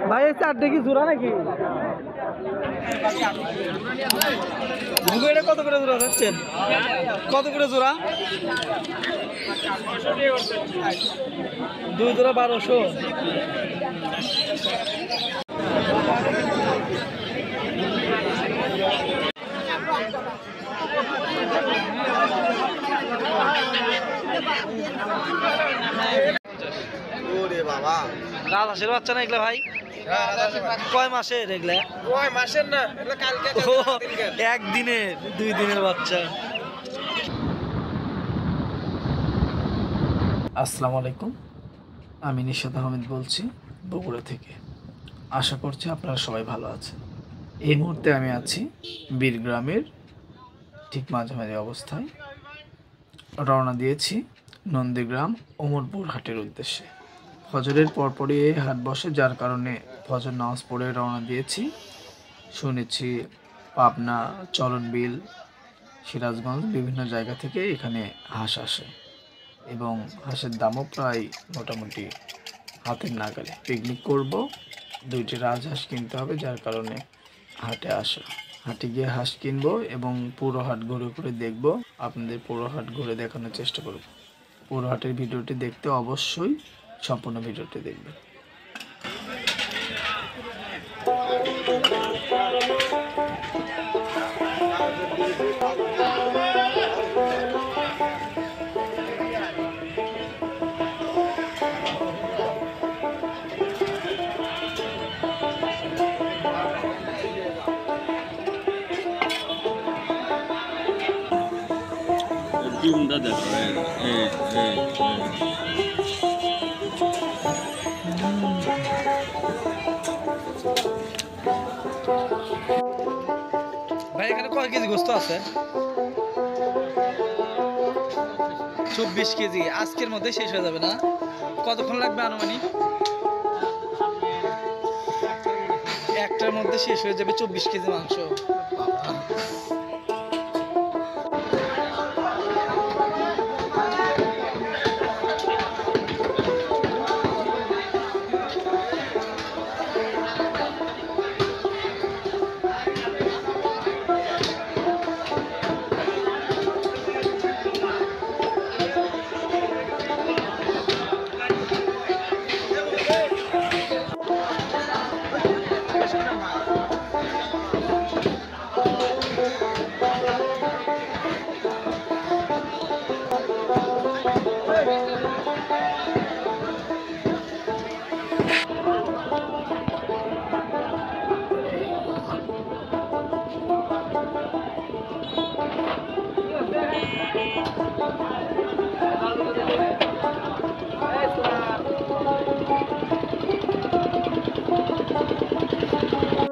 ভাই এই চারটে কি জোড়া নাকি? এটা কত করে জোড়া যাচ্ছেন? কত করে জোড়া? 2 জোড়া 1200। বাবা রাজহাঁসের বাচ্চা না এগুলা ভাই? কয় মাসের এগুলা? কয় মাসের না, এগুলা কালকে একদিনের 2 দিনের বাচ্চা। আসসালামু আলাইকুম, আমি নিশাত আহমেদ বলছি বগুড়া থেকে। আশা করছি আপনারা সবাই ভালো আছেন। এই মুহূর্তে আমি আছি বীরগ্রামের ঠিক মাঝামাঝি অবস্থায়। রওনা দিয়েছি নন্দীগ্রাম ওমরপুর হাটের উদ্দেশ্যে। ফজরের পরপরই এই হাট বসে, যার কারণে ফজর নামাজ পড়ে রওনা দিয়েছি। শুনেছি পাবনা, চলনবিল, সিরাজগঞ্জ বিভিন্ন জায়গা থেকে এখানে হাঁস আসে এবং হাঁসের দামও প্রায় মোটামুটি হাতের নাগালে। পিকনিক করব, 2টি রাজহাঁস কিনতে হবে, যার কারণে হাটে আসা। হাটে গিয়ে হাঁস কিনবো এবং পুরো হাট ঘুরে ঘুরে দেখব। আপনাদের পুরো হাট ঘুরে দেখানোর চেষ্টা করব। পুরো হাটের ভিডিওটি দেখতে অবশ্যই সম্পূর্ণ ভিডিওটি দেখবেন। ডিমটা দেখো, ভাই এখানে কয় কেজি গোস্ত আছে? 24 কেজি। আজকের মধ্যে শেষ হয়ে যাবে না? কতক্ষণ লাগবে আনুমানিক? একটার মধ্যে শেষ হয়ে যাবে 24 কেজি মাংস।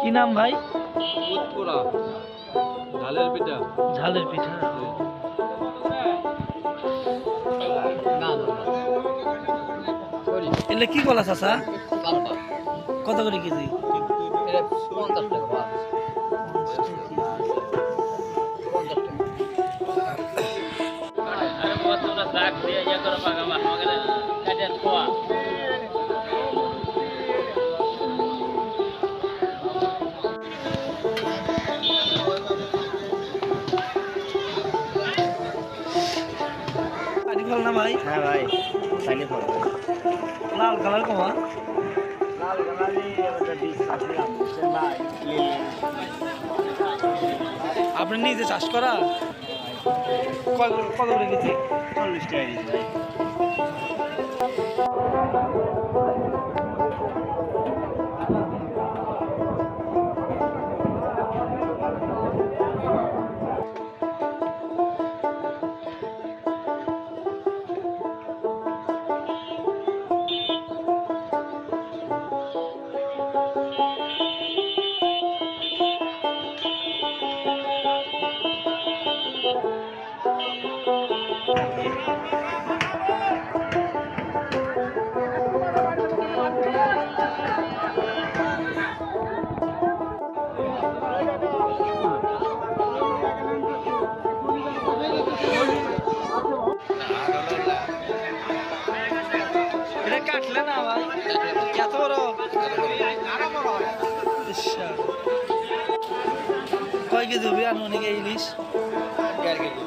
কি নাম ভাই? উৎপুরা ঝালের পিঠা। ঝালের পিঠা। এলে কি কলা চাচা? কত করে কেজি? 50 টাকা। পানি ফল না ভাই? হ্যাঁ ভাই, পানি ফল। লাল কালার কমা? লাল কালারই ওটা 20 আসলাম, বুঝছেন ভাই? আপনি নিজে চাষ করা? কত করে কেজি? 40 টাকা দিয়েছি ভাই। কয় কেজি হবে আনুমানিক এই ইলিশ? 1.5 কেজি।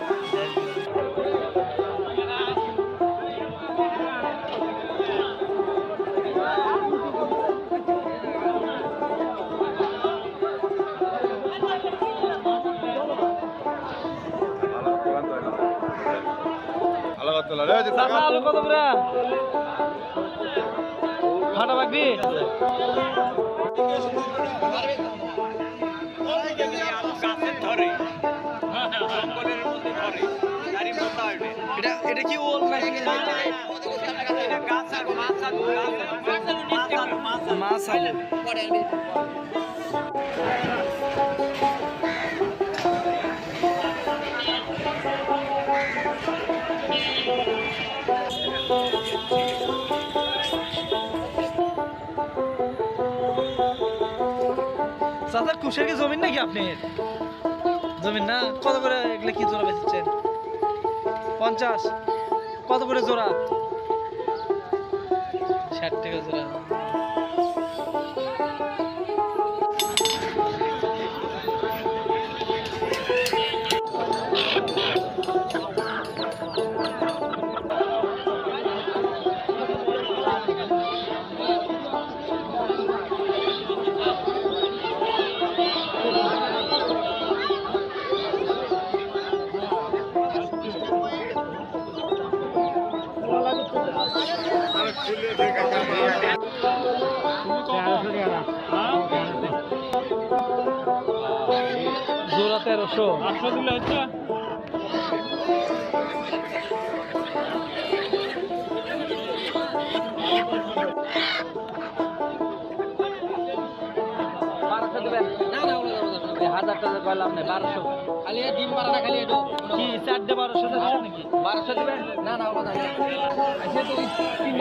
চাচা আলু কত করে? ফাটা বাকি এটা কি ওল নাকি মাছ আলু? চাচা কুশের কি জমিন নাকি আপনার? জমিন না? কত করে এগুলো কি জোড়া বেচছেন? 50? কত করে জোড়া? 60 টাকা জোড়া। জোড়া 1300 800 দিলে হচ্ছে। হাজার টাকা কইলাম না 1200 খালি ডিম পাড়াটা খালি এটো কি 4 1200 দিচ্ছেন নাকি? 1200 দিবেন না না ওটা না আচ্ছা তো 3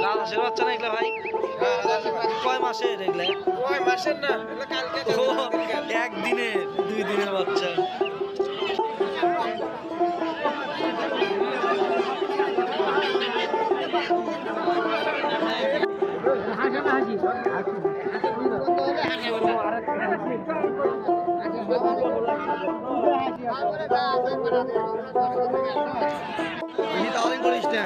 রাজহাঁসের বাচ্চা না এগুলা ভাই? কয় মাসের এগুলা? কয় মাসের না এগুলা কালকে একদিনের 2 দিনের বাচ্চা। তাহলে করিস না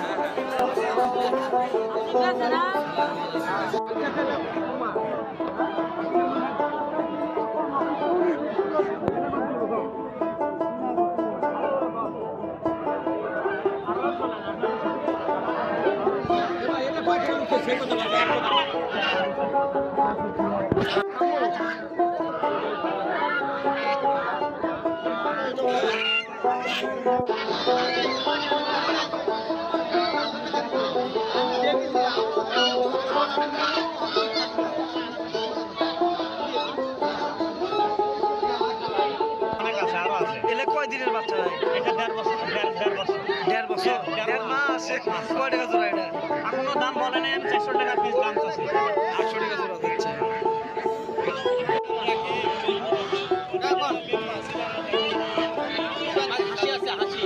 এলে কয় দিনের বাচ্চা ভাই? এটা 1.5 বছর। 1.5 বছর 1.5 মাস। কয় টাকা জোড়া এটা? এখনো দাম বলে নাই, 400 টাকা পিস দাম আছে। 800 টাকা জোড়া দিচ্ছে। হাসি আছে হাসি।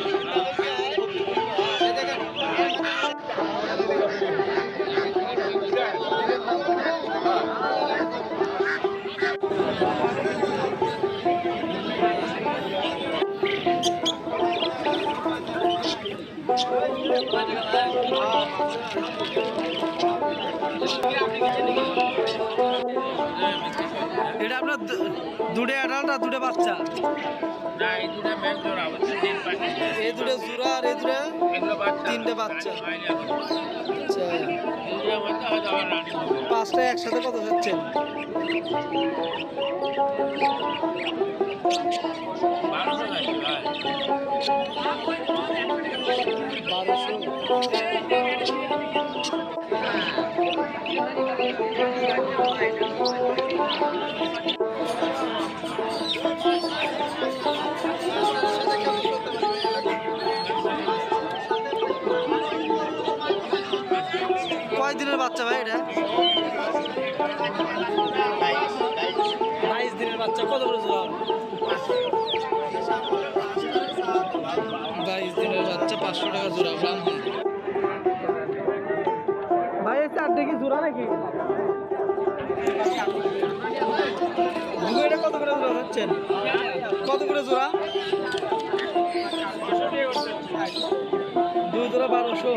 এটা আপনার দুটো অ্যাডাল্ট আর দুটো বাচ্চা? না এই দুটো মেল জোড়া হচ্ছে ডিম পাখি। এই দুটো জোড়া আর এই দুটো এগুলো বাচ্চা। 3টে বাচ্চা। আচ্ছা এগুলো মধ্যে হয়তো আবার রানী হবে। 5টা একসাথে কত যাচ্ছেন? 1200 নাকি ভাই? 1200 দিনের বাচ্চা ভাই এটা? 22 দিনের বাচ্চা। কত করে জোড়া? 22 দিনের বাচ্চা 500 টাকা জোড়া। ভাই এই চারটে কি জোড়া নাকি? এটা কত করে জোড়া হচ্ছেন? কত করে জোড়া? 2 জোড়া 1200।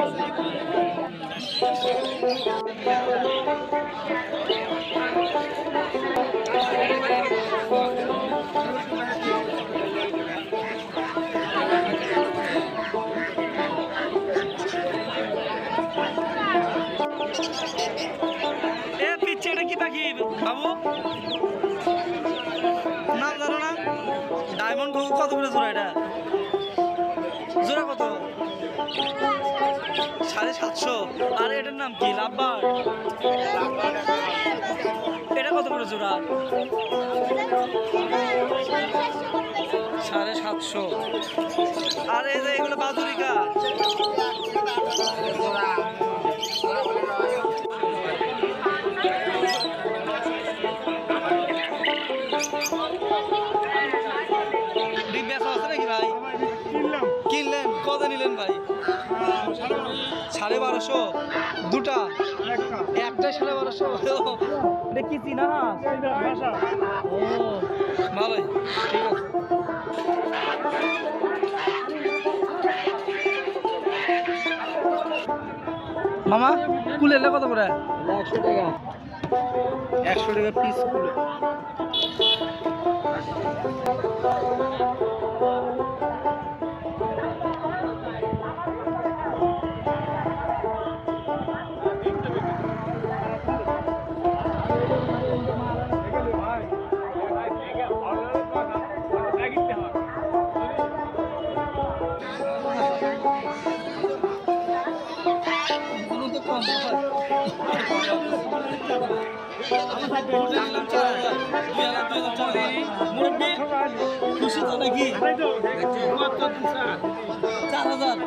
পিচ্ছে এটা কি পাখি বাবু? নাম জানো না? ডায়মন্ড ঘুঘু। কত করে জোড়া এটা? জোড়া কত? 750। আর এটার নাম কি? লাভবার্ড। এটা কত করে জোড়া? 750। আর এই যে এগুলো বাদুরিকা। ডিম বেচা আছে নাকি ভাই? কিনলেন? কত নিলেন ভাই? 1250। দুটা? একটাই 1250। এটা কি চিনা হাঁস? ও ভালোই, ঠিক আছে। মামা কুলে এলে কত করে? 100 টাকা। 100 টাকা পিস কুলে। খুশি তো নাকি? 4000।